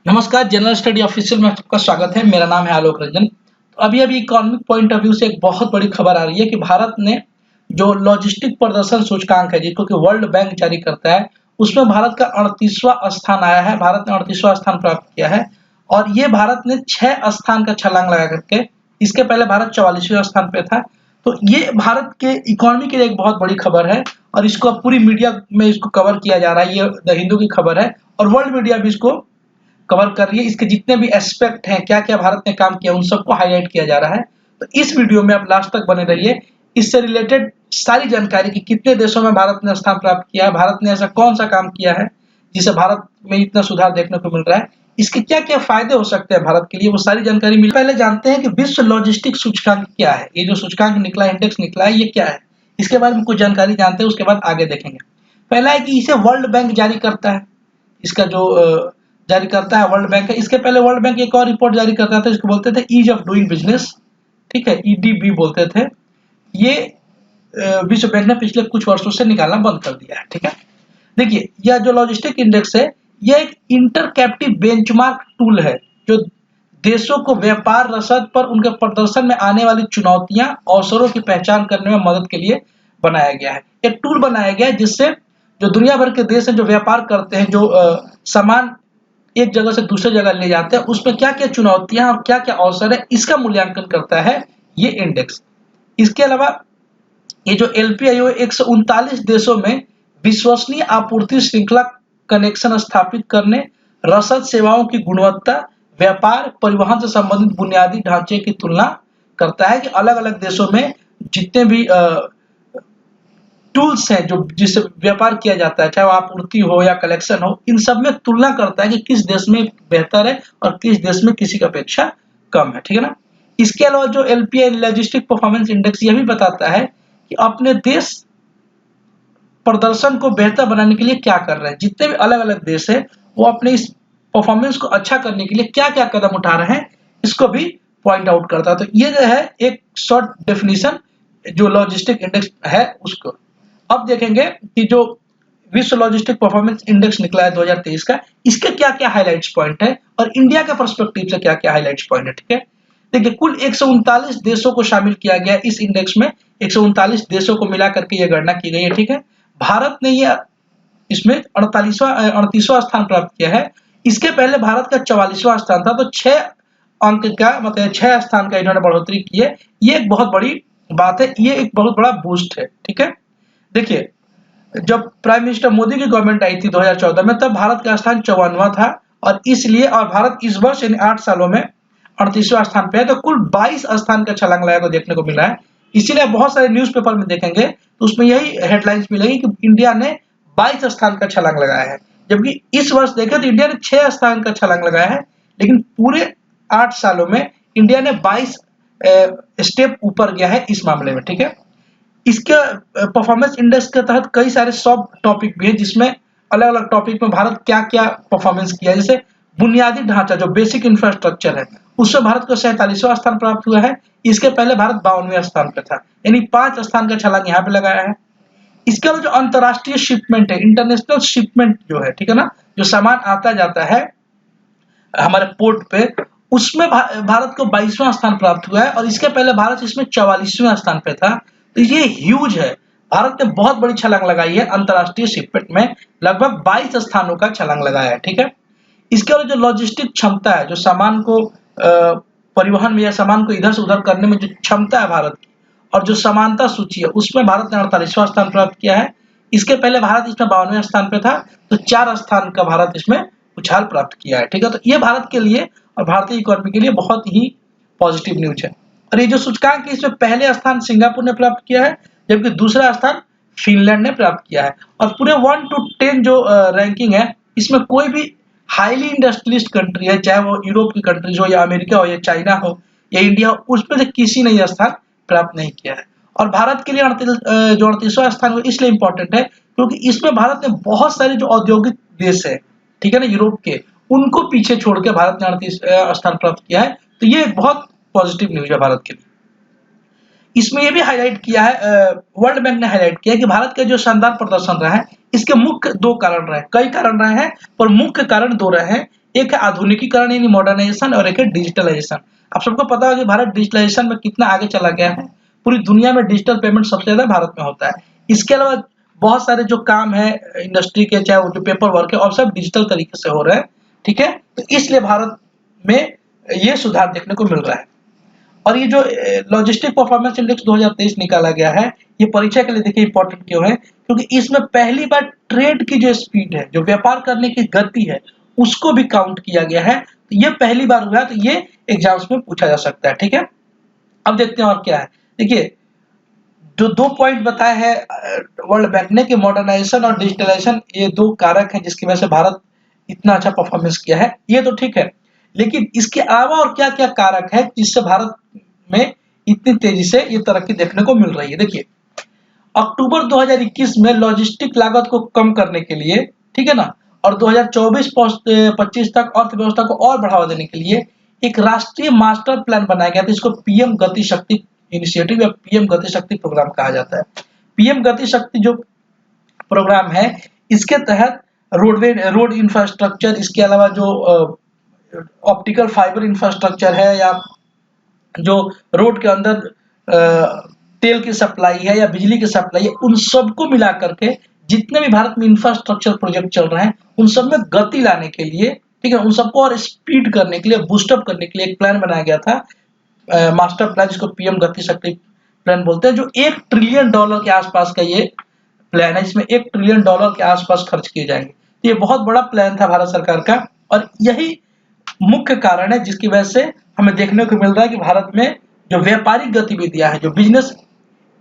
नमस्कार, general study official में आपका स्वागत है। मेरा नाम है आलोक रंजन। तो अभी-अभी इकोनॉमिक पॉइंट ऑफ व्यू से एक बहुत बड़ी खबर आ रही है कि भारत ने जो लॉजिस्टिक प्रदर्शन सूचकांक है, जिसको कि वर्ल्ड बैंक जारी करता है, उसमें भारत का 38वां स्थान आया है। भारत ने 38वां स्थान प्राप्त किया है और ये भारत ने 6 स्थान का छलांग लगा करके, इसके पहले भारत 44वें स्थान पे था। तो ये भारत के इकोनॉमी के लिए एक बहुत बड़ी खबर है और इसको अब पूरी मीडिया में इसको कवर किया जा रहा है। ये द हिंदू की खबर है और वर्ल्ड मीडिया भी इसको कवर कर रही है। इसके जितने भी एस्पेक्ट हैं, क्या-क्या भारत ने काम किया, उन सबको हाईलाइट किया जा रहा है। तो इस वीडियो में आप लास्ट तक बने रहिए। इससे रिलेटेड सारी जानकारी कि कितने देशों में भारत ने स्थान प्राप्त किया है, भारत ने ऐसा कौन-सा काम किया है, जिससे भारत में इतना सुधार देखने को मिल रहा है, इसके क्या-क्या फायदे हो सकते हैं भारत के लिए, वो सारी जानकारी मिल पहले जानते हैं कि विश्व लॉजिस्टिक सूचकांक क्या है। ये जो सूचकांक निकला है, इंडेक्स निकला है, ये क्या है? इसके बारे में कुछ जानकारी जानते हैं, उसके बाद आगे देखेंगे। पहला है कि इसे वर्ल्ड बैंक जारी करता है। इसका जो जारी करता है वर्ल्ड बैंक है। इसके पहले वर्ल्ड बैंक एक और रिपोर्ट जारी करता था, इसको बोलते थे ईज ऑफ डूइंग बिजनेस, ठीक है, ईडीबी बोलते थे। ये विश्व बैंक ने पिछले कुछ वर्षों से निकालना बंद कर दिया है, ठीक है। देखिए, यह जो लॉजिस्टिक इंडेक्स है, यह एक इंटरकैप्टिव बेंचमार्क टूल है, जो देशों को व्यापार रसद पर उनके प्रदर्शन में आने वाली चुनौतियां, अवसरों की पहचान करने में मदद के लिए बनाया गया है। एक टूल बनाया गया है जिससे जो दुनिया भर के देश हैं, जो व्यापार करते हैं, जो सामान एक जगह से दूसरे जगह ले जाते हैं, उसमें क्या-क्या चुनौतियां और क्या-क्या अवसर है, इसका मूल्यांकन करता है ये इंडेक्स। इसके अलावा ये जो एलपीआईओ 139 देशों में विश्वसनीय आपूर्ति श्रृंखला कनेक्शन स्थापित करने, रसद सेवाओं की गुणवत्ता, व्यापार, परिवहन से संबंधित बुनियादी ढांचे की तुलना करता है कि अलग-अलग देशों में जितने भी टूल्स हैं जो जिससे व्यापार किया जाता है, चाहे वो आपूर्ति हो या कलेक्शन हो, इन सब में तुलना करता है कि किस देश में बेहतर है और किस देश में किसी की अपेक्षा कम है, ठीक है ना। इसके अलावा जो एलपीआई लॉजिस्टिक परफॉर्मेंस इंडेक्स यह भी बताता है कि अपने देश प्रदर्शन को बेहतर बनाने के लिए क्या कर रहे हैं। जितने भी अलग-अलग देश है, वो अपने इस परफॉर्मेंस को अच्छा करने के लिए क्या-क्या कदम उठा रहे हैं, इसको भी पॉइंट आउट करता है। तो ये जो है एक शॉर्ट डेफिनेशन जो लॉजिस्टिक इंडेक्स है उसको। अब देखेंगे कि जो विश्व लॉजिस्टिक परफॉर्मेंस इंडेक्स निकला है 2023 का, इसके क्या-क्या हाइलाइट्स पॉइंट है और इंडिया के पर्सपेक्टिव से क्या-क्या हाइलाइट्स पॉइंट है, ठीक है। देखिए, कुल 139 देशों को शामिल किया गया इस इंडेक्स में। 139 देशों को मिला करके ये गणना की गई है, ठीक है। भारत ने ये इसमें 38वां स्थान प्राप्त किया है। इसके पहले भारत का 44वां स्थान था, तो 6 अंक का मतलब 6 स्थान का इन्होंने बढ़ोतरी की है। ये एक बहुत बड़ी बात है, ये एक बहुत बड़ा बूस्ट है, ठीक है। देखिए, जब प्राइम मिनिस्टर मोदी की गवर्नमेंट आई थी 2014 में, तब भारत का स्थान 54वां था और इसलिए और भारत इस वर्ष यानी 8 सालों में 38वां स्थान पे है, तो कुल 22 स्थान का छलांग लगाया को देखने को मिला है। इसीलिए बहुत सारे न्यूज़पेपर में देखेंगे तो उसमें यही हेडलाइंस मिलेगी कि इंडिया ने 22 स्थान का छलांग लगाया है। जबकि इस वर्ष देखें तो इंडिया ने 6 स्थान का छलांग लगाया है, लेकिन पूरे 8 सालों में इंडिया ने 22 स्टेप ऊपर गया है इस मामले में, ठीक है। इसके परफॉर्मेंस इंडेक्स के तहत कई सारे सब टॉपिक भी हैं, जिसमें अलग-अलग टॉपिक में भारत क्या-क्या परफॉर्मेंस किया है। जैसे बुनियादी ढांचा, जो बेसिक इंफ्रास्ट्रक्चर है, उससे भारत को 47वां स्थान प्राप्त हुआ है। इसके पहले भारत 52वें स्थान पे था, यानी 5 स्थान का छलांग यहाँ पे लगाया है। इसके अलावा जो अंतर्राष्ट्रीय शिपमेंट है, इंटरनेशनल शिपमेंट जो है, ठीक है ना, जो सामान आता जाता है हमारे पोर्ट पे, उसमें भारत को 22वां स्थान प्राप्त हुआ है और इसके पहले भारत इसमें 44वें स्थान पे था। तो ये ह्यूज है। भारत ने बहुत बड़ी छलांग लगाई है अंतर्राष्ट्रीय शिपमेंट में, लगभग 22 स्थानों का छलांग लगाया है, ठीक है। इसके अलावा जो लॉजिस्टिक क्षमता है, जो सामान को परिवहन में या सामान को इधर से उधर करने में जो क्षमता है भारत की, और जो समानता सूची है, उसमें भारत ने 48वां स्थान प्राप्त किया है। इसके पहले भारत इसमें 52वें स्थान पे था, तो 4 स्थान का भारत इसमें उछाल प्राप्त किया है, ठीक है। तो ये भारत के लिए और भारतीय इकोनॉमी के लिए बहुत ही पॉजिटिव न्यूज है। और ये जो सूचकांक है, इसमें पहले स्थान सिंगापुर ने प्राप्त किया है, जबकि दूसरा स्थान फिनलैंड ने प्राप्त किया है। और पूरे 1 to 10 जो रैंकिंग है, इसमें कोई भी हाईली इंडस्ट्रियलिस्ट कंट्री है, चाहे वो यूरोप की कंट्रीज हो या अमेरिका हो या चाइना हो या इंडिया हो, उसमें से किसी ने यह स्थान प्राप्त नहीं किया है। और भारत के लिए जो 38वां स्थान वो इसलिए इंपॉर्टेंट है क्योंकि इसमें भारत ने बहुत सारे जो औद्योगिक देश है, ठीक है ना, यूरोप के, उनको पीछे छोड़ के भारत ने 38 स्थान प्राप्त किया है। तो ये एक बहुत पॉजिटिव न्यूज है भारत के लिए। इसमें ये भी हाईलाइट किया है, वर्ल्ड बैंक ने हाईलाइट किया है कि भारत का जो शानदार प्रदर्शन रहा है, इसके मुख्य 2 कारण रहे हैं। कई कारण रहे हैं, पर मुख्य कारण 2 रहे हैं। एक है आधुनिकीकरण यानी मॉडर्नाइजेशन और एक है डिजिटलाइजेशन। आप सबको पता है कि भारत डिजिटलाइजेशन में कितना आगे चला गया है। पूरी दुनिया में डिजिटल पेमेंट सबसे ज़्यादा भारत में होता है। इसके अलावा बहुत सारे जो काम है इंडस्ट्री के, चाहे वो जो पेपर वर्क है, और सब डिजिटल तरीके से हो रहे हैं, ठीक है। तो इसलिए भारत में ये सुधार देखने को मिल रहा है। और ये जो लॉजिस्टिक परफॉर्मेंस इंडेक्स 2023 निकाला गया है, ये परीक्षा के लिए देखिए इंपॉर्टेंट क्यों है, क्योंकि इसमें पहली बार ट्रेड की जो स्पीड है, जो व्यापार करने की गति है, उसको भी काउंट किया गया है। तो ये पहली बार हुआ है, तो ये एग्जाम्स में पूछा जा सकता है, ठीक है। अब देखते हैं और क्या है। देखिए जो 2 पॉइंट बताए हैं वर्ल्ड बैंक ने कि मॉडर्नाइजेशन और डिजिटलाइजेशन, ये 2 कारक हैं जिसकी वजह से भारत इतना अच्छा परफॉर्मेंस किया है, ये तो ठीक है। लेकिन इसके अलावा और क्या-क्या कारक है जिससे भारत में इतनी तेजी से ये तरक्की देखने को मिल रही है। देखिए अक्टूबर 2021 में लॉजिस्टिक लागत को कम करने के लिए, ठीक है ना, और 2024-25 तक अर्थव्यवस्था को और बढ़ावा देने के लिए एक राष्ट्रीय मास्टर प्लान बनाया गया था। इसको पीएम गति शक्ति इनिशिएटिव या पीएम गति शक्ति प्रोग्राम कहा जाता है। पीएम गति शक्ति जो प्रोग्राम है, इसके तहत रोड इंफ्रास्ट्रक्चर, इसके अलावा जो ऑप्टिकल फाइबर इंफ्रास्ट्रक्चर है, या जो रोड के अंदर तेल की सप्लाई है या बिजली की सप्लाई है, उन सबको मिला करके जितने भी भारत में इंफ्रास्ट्रक्चर प्रोजेक्ट चल रहे हैं, उन सब में गति लाने के लिए, ठीक है, उन सबको और स्पीड करने के लिए, बूस्टअप करने के लिए एक प्लान बनाया गया था, मास्टर प्लान, जिसको पीएम गति शक्ति प्लान बोलते हैं, जो $1 ट्रिलियन के आसपास का ये प्लान है। इसमें $1 ट्रिलियन के आसपास खर्च किए जाएंगे। तो ये बहुत बड़ा प्लान था भारत सरकार का, और यही मुख्य कारण है जिसकी वजह से हमें देखने को मिल रहा है कि भारत में जो व्यापारिक गतिविधियां हैं, जो बिजनेस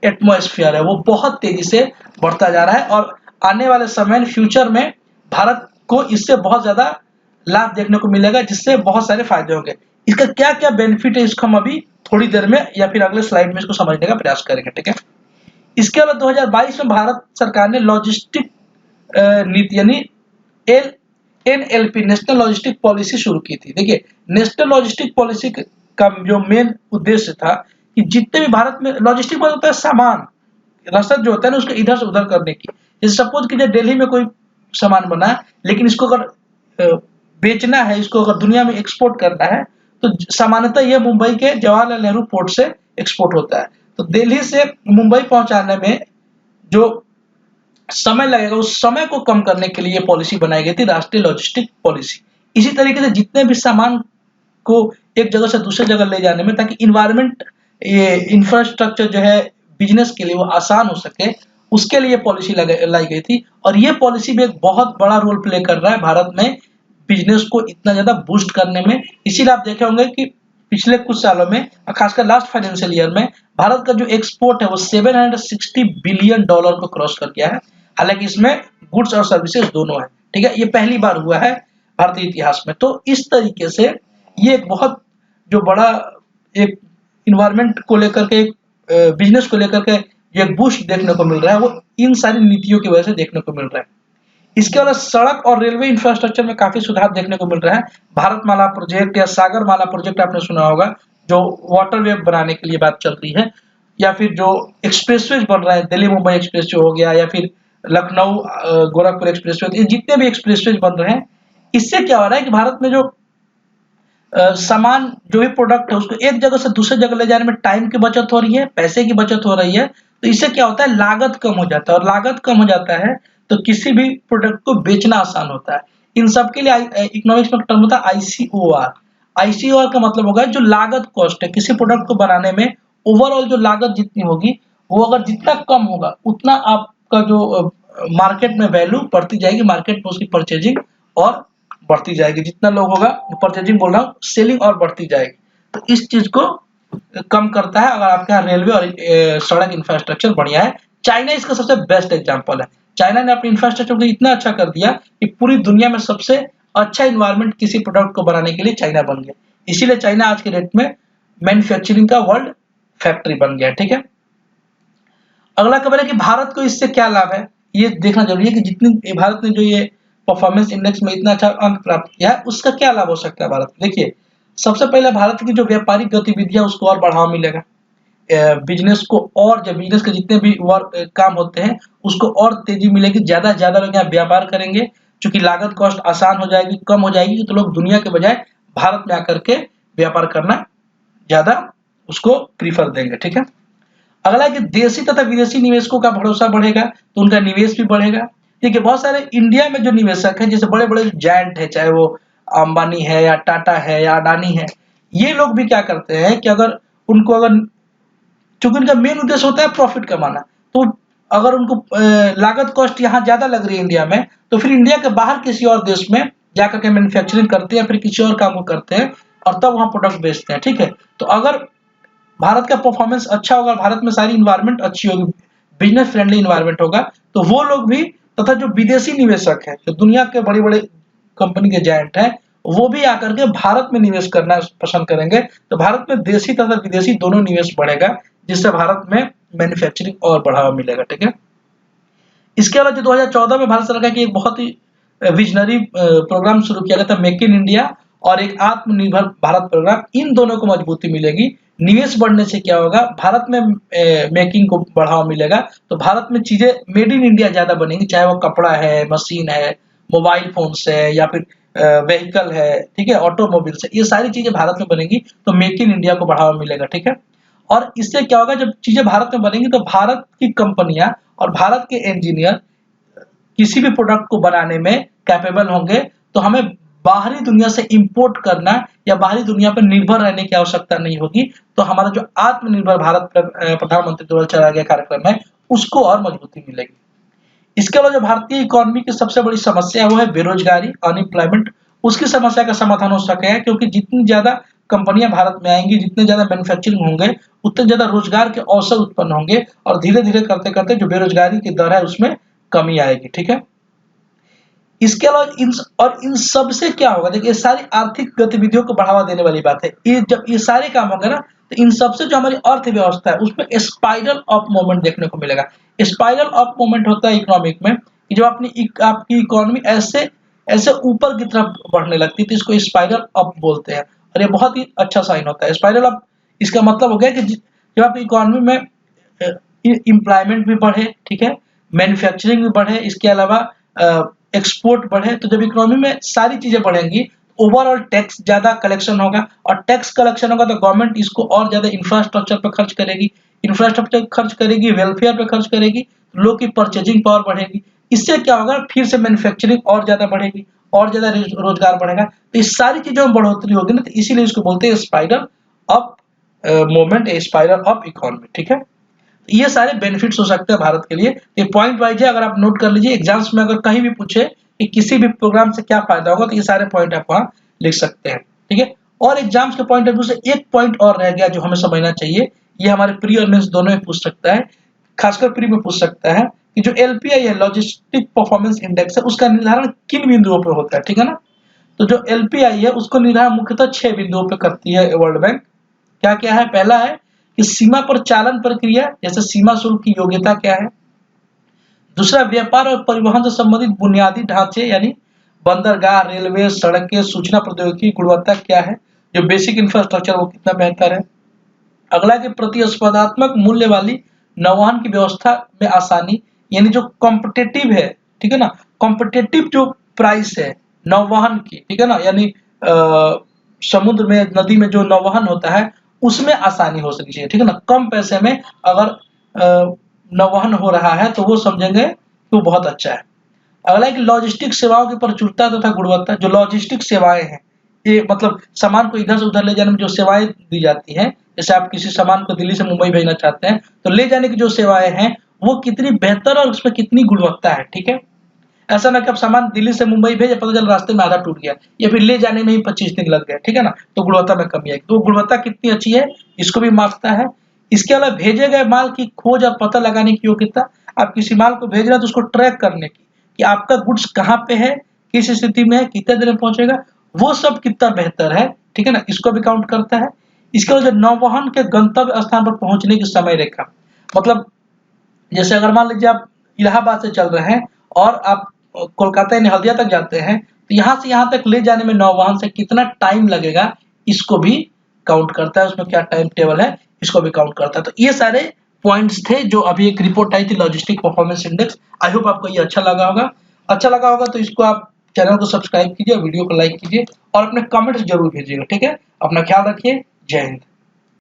एटमॉस्फेयर है, वो बहुत तेजी से बढ़ता जा रहा है। और आने वाले समय में, फ्यूचर में, भारत को इससे बहुत ज्यादा लाभ देखने को मिलेगा, जिससे बहुत सारे फायदे होंगे। इसका क्या क्या बेनिफिट है, इसको हम अभी थोड़ी देर में या फिर अगले स्लाइड में इसको समझने का प्रयास करेंगे, ठीक है। इसके अलावा 2022 में भारत सरकार ने लॉजिस्टिक नीति यानी NLP नेशनल लॉजिस्टिक पॉलिसी शुरू की थी। देखिए नेशनल लॉजिस्टिक पॉलिसी का जो मेन उद्देश्य था कि जितने भी भारत में लॉजिस्टिक मतलब होता है सामान, रसद जो होता है ना, उसको इधर से उधर करने की। जैसे सपोज कीजिए दिल्ली में कोई सामान बना है, लेकिन इसको अगर बेचना है, इसको अगर दुनिया में एक्सपोर्ट करना है, तो सामान्यतः ये मुंबई के जवाहरलाल नेहरू पोर्ट से एक्सपोर्ट होता है। तो दिल्ली से मुंबई पहुंचाने में जो समय लगेगा, उस समय को कम करने के लिए पॉलिसी बनाई गई थी, राष्ट्रीय लॉजिस्टिक पॉलिसी। इसी तरीके से जितने भी सामान को एक जगह से दूसरी जगह ले जाने में, ताकि इन्वायरमेंट, ये इंफ्रास्ट्रक्चर जो है बिजनेस के लिए वो आसान हो सके, उसके लिए पॉलिसी लाई गई थी। और ये पॉलिसी भी एक बहुत बड़ा रोल प्ले कर रहा है भारत में बिजनेस को इतना ज्यादा बूस्ट करने में। इसीलिए आप देखे होंगे कि पिछले कुछ सालों में, खासकर लास्ट फाइनेंशियल ईयर में, भारत का जो एक्सपोर्ट है वो $760 बिलियन को क्रॉस कर गया है। हालांकि इसमें गुड्स और सर्विसेज दोनों है, ठीक है। ये पहली बार हुआ है भारतीय इतिहास में। तो इस तरीके से ये एक बहुत जो बड़ा एक इन्वायरमेंट को लेकर के, एक बिजनेस को लेकर के जो एक बूस्ट देखने को मिल रहा है, वो इन सारी नीतियों की वजह से देखने को मिल रहा है। इसके अलावा सड़क और रेलवे इंफ्रास्ट्रक्चर में काफी सुधार देखने को मिल रहा है। भारतमाला प्रोजेक्ट या सागरमाला प्रोजेक्ट आपने सुना होगा, जो वाटरवे बनाने के लिए बात चल रही है, या फिर जो एक्सप्रेसवेज बन रहा है, दिल्ली मुंबई एक्सप्रेसवे हो गया, या फिर लखनऊ गोरखपुर एक्सप्रेसवे, ये जितने भी एक्सप्रेसवेज बन रहे हैं, इससे क्या हो रहा है कि भारत में जो सामान, जो भी प्रोडक्ट है, उसको एक जगह से दूसरे जगह ले जाने में टाइम की बचत हो रही है, पैसे की बचत हो रही है। तो इससे क्या होता है, लागत कम हो जाता है, और लागत कम हो जाता है तो किसी भी प्रोडक्ट को बेचना आसान होता है। इन सब के लिए इकोनॉमिक्स में टर्म होता है ICOR। ICOR का मतलब होगा जो लागत कॉस्ट है, किसी प्रोडक्ट को बनाने में ओवरऑल जो लागत जितनी होगी, वो अगर जितना कम होगा, उतना आपका जो मार्केट में वैल्यू बढ़ती जाएगी, मार्केट में उसकी परचेजिंग और बढ़ती जाएगी। जितना लोग होगा, परचेजिंग बोल रहा हूँ, सेलिंग और बढ़ती जाएगी। तो इस चीज को कम करता है अगर आपके यहाँ रेलवे और सड़क इंफ्रास्ट्रक्चर बढ़िया है। चाइना इसका सबसे बेस्ट एग्जांपल है। चाइना ने अपने इंफ्रास्ट्रक्चर को इतना अच्छा कर दिया कि पूरी दुनिया में सबसे अच्छा इन्वायरमेंट किसी प्रोडक्ट को बनाने के लिए चाइना बन गया। इसीलिए चाइना आज के डेट में मैन्युफैक्चरिंग का वर्ल्ड फैक्ट्री बन गया, ठीक है। अगला खबर है कि भारत को इससे क्या लाभ है, ये देखना जरूरी है कि जितनी भारत ने जो ये परफॉर्मेंस इंडेक्स में इतना अच्छा अंक प्राप्त किया है, उसका क्या लाभ हो सकता है भारत को। देखिए सबसे पहले भारत की जो व्यापारिक गतिविधियां, उसको और बढ़ावा मिलेगा। बिजनेस को, और जब बिजनेस के जितने भी काम होते हैं, उसको और तेजी मिलेगी, ज्यादा से ज्यादा लोग यहाँ व्यापार करेंगे, चूंकि लागत कॉस्ट आसान हो जाएगी, कम हो जाएगी, तो लोग दुनिया के बजाय भारत में आकर के व्यापार करना ज्यादा उसको प्रीफर देंगे। ठीक है, अगला है कि देशी तथा विदेशी निवेशकों का भरोसा बढ़ेगा तो उनका निवेश भी बढ़ेगा। देखिए बहुत सारे इंडिया में जो निवेशक हैं, जैसे बड़े बड़े जायंट है, चाहे वो अंबानी है या टाटा है या अडानी है, ये लोग भी क्या करते हैं कि अगर चूंकि उनका मेन उद्देश्य होता है प्रॉफिट कमाना, तो अगर उनको लागत कॉस्ट यहाँ ज्यादा लग रही है इंडिया में, तो फिर इंडिया के बाहर किसी और देश में जाकर के मैन्युफैक्चरिंग करते हैं, फिर किसी और काम को करते हैं और तब वहां प्रोडक्ट बेचते हैं। ठीक है, तो अगर भारत का परफॉर्मेंस अच्छा होगा, भारत में सारी इन्वायरमेंट अच्छी होगी, बिजनेस फ्रेंडली इन्वायरमेंट होगा, तो वो लोग भी तथा जो विदेशी निवेशक हैं, जो दुनिया के बड़ी बड़े कंपनी के जायंट हैं, वो भी आकर के भारत में निवेश करना पसंद करेंगे। तो भारत में देशी तथा विदेशी दोनों निवेश बढ़ेगा, जिससे भारत में मैन्युफैक्चरिंग और बढ़ावा मिलेगा। ठीक है, इसके अलावा जो 2014 में भारत सरकार की एक बहुत ही विजनरी प्रोग्राम शुरू किया गया था, मेक इन इंडिया और एक आत्मनिर्भर भारत प्रोग्राम, इन दोनों को मजबूती मिलेगी। निवेश बढ़ने से क्या होगा, भारत में मेकिंग को बढ़ावा मिलेगा, तो भारत में चीजें मेड इन इंडिया ज्यादा बनेंगी, चाहे वो कपड़ा है, मशीन है, मोबाइल फोन है या फिर व्हीकल है, ठीक है, ऑटोमोबाइल से, ये सारी चीजें भारत में बनेंगी, तो मेक इन इंडिया को बढ़ावा मिलेगा। ठीक है, और इससे क्या होगा, जब चीजें भारत में बनेंगी तो भारत की कंपनियां और भारत के इंजीनियर किसी भी प्रोडक्ट को बनाने में कैपेबल होंगे, तो हमें बाहरी दुनिया से इंपोर्ट करना या बाहरी दुनिया पर निर्भर रहने की आवश्यकता नहीं होगी। तो हमारा जो आत्मनिर्भर भारत प्रधानमंत्री द्वारा चलाया गया कार्यक्रम है, उसको और मजबूती मिलेगी। इसके अलावा जो भारतीय इकोनॉमी की सबसे बड़ी समस्या है वो है बेरोजगारी, अनएम्प्लॉयमेंट। उसकी समस्या का समाधान हो सकेगा, क्योंकि जितनी ज्यादा कंपनियां भारत में आएंगी, जितने ज्यादा मैन्युफैक्चरिंग होंगे, उतने ज्यादा रोजगार के अवसर उत्पन्न होंगे और धीरे धीरे करते करते जो बेरोजगारी की दर है उसमें कमी आएगी। ठीक है, इसके अलावा इन सब से क्या होगा, देखिए ये सारी आर्थिक गतिविधियों को बढ़ावा देने वाली बात है। ये जब ये सारे काम होंगे ना, तो इन सब से जो हमारी अर्थव्यवस्था है उसमें स्पाइरल अप मूवमेंट देखने को मिलेगा। स्पाइरल अप मूवमेंट होता है इकोनॉमिक में कि जब आपकी इकोनॉमी ऐसे ऐसे ऊपर की तरफ बढ़ने लगती है, तो इसको स्पाइरल अप बोलते हैं और ये बहुत ही अच्छा साइन होता है। स्पाइरल अप, इसका मतलब हो गया कि जब आपकी इकोनॉमी में एम्प्लॉयमेंट भी बढ़े, ठीक है, मैन्युफैक्चरिंग भी बढ़े, इसके अलावा एक्सपोर्ट बढ़े, तो जब इकोनॉमी में सारी चीजें बढ़ेंगी, ओवरऑल टैक्स ज्यादा कलेक्शन होगा और टैक्स कलेक्शन होगा तो गवर्नमेंट इसको और ज्यादा इंफ्रास्ट्रक्चर पर खर्च करेगी, इंफ्रास्ट्रक्चर खर्च करेगी, वेलफेयर पे खर्च करेगी, लोग की परचेजिंग पावर बढ़ेगी। इससे क्या होगा, फिर से मैन्युफैक्चरिंग और ज्यादा बढ़ेगी, और ज्यादा रोजगार बढ़ेगा। तो इस सारी चीजों में बढ़ोतरी होगी ना, तो इसीलिए इसको बोलते हैं spiral up movement, spiral up economy. ठीक है, ये सारे बेनिफिट्स हो सकते हैं भारत के लिए। ये पॉइंट वाइज है, अगर आप नोट कर लीजिए, एग्जाम्स में अगर कहीं भी पूछे कि किसी भी प्रोग्राम से क्या फायदा होगा, तो ये सारे पॉइंट आप वहां लिख सकते हैं। ठीक है, और एग्जाम्स के पॉइंट ऑफ व्यू से एक पॉइंट और रह गया जो हमें समझना चाहिए, ये हमारे प्री और मेंस दोनों में पूछ सकता है, खासकर प्री में पूछ सकता है कि जो एलपीआई है, लॉजिस्टिक परफॉर्मेंस इंडेक्स है, उसका निर्धारण किन बिंदुओं पर होता है। ठीक है ना, तो जो एलपीआई है उसको निर्धारण मुख्यतः 6 बिंदुओं पर करती है वर्ल्ड बैंक। क्या क्या है, पहला है कि सीमा पर चालन प्रक्रिया, जैसे सीमा शुल्क की योग्यता क्या है। दूसरा, व्यापार और परिवहन से संबंधित बुनियादी ढांचे, यानी बंदरगाह, रेलवे, सड़कें, सूचना प्रौद्योगिकी की गुणवत्ता क्या है, जो बेसिक इंफ्रास्ट्रक्चर वो कितना बेहतर है। अगला कि प्रतिस्पर्धात्मक मूल्य वाली नौवहन की व्यवस्था में आसानी, यानी जो कॉम्पिटिटिव है, ठीक है ना, कॉम्पिटिटिव जो प्राइस है नौवहन की, ठीक है ना, यानी समुद्र में, नदी में जो नौवहन होता है उसमें आसानी हो सकनी चाहिए। ठीक है ना, कम पैसे में अगर नौवहन हो रहा है तो वो समझेंगे कि वो बहुत अच्छा है। अगला है कि लॉजिस्टिक सेवाओं की प्रचुरता तथा गुणवत्ता। जो लॉजिस्टिक सेवाएं हैं, ये मतलब सामान को इधर से उधर ले जाने में जो सेवाएं दी जाती हैं, जैसे आप किसी सामान को दिल्ली से मुंबई भेजना चाहते हैं, तो ले जाने की जो सेवाएं हैं वो कितनी बेहतर और उसमें कितनी गुणवत्ता है। ठीक है, ऐसा ना कि आप सामान दिल्ली से मुंबई भेजे, पता चला रास्ते में आधा टूट गया या फिर ले जाने में ही 25 दिन लग गए, ठीक है ना, तो गुणवत्ता में कमी आएगी। तो गुणवत्ता कितनी अच्छी है इसको भी मापता है। इसके अलावा भेजे गए माल की खोज और पता लगाने की योग्यता। आप किसी माल को भेज रहे हैं तो उसको ट्रैक करने की कि आपका गुड्स कहाँ पे है, किस स्थिति में है, कितने देर में पहुंचेगा, वो सब कितना बेहतर है, ठीक है ना, इसको भी काउंट करता है। इसके अलावा नौवहन के गंतव्य स्थान पर पहुंचने की समय रेखा, मतलब जैसे अगर मान लीजिए आप इलाहाबाद से चल रहे हैं और आप कोलकाता यानी हल्दिया तक जाते हैं, तो यहाँ से यहाँ तक ले जाने में नौवहन से कितना टाइम लगेगा, इसको भी काउंट करता है। उसमें क्या टाइम टेबल है, इसको भी काउंट करता है। तो ये सारे पॉइंट्स थे जो अभी एक रिपोर्ट आई थी, logistic performance index. I hope आपको ये अच्छा लगा होगा। अच्छा लगा होगा तो इसको आप चैनल को सब्सक्राइब कीजिए और वीडियो को लाइक कीजिए और अपने कमेंट्स जरूर भेजिएगा। ठीक है, अपना ख्याल रखिए। जय हिंद।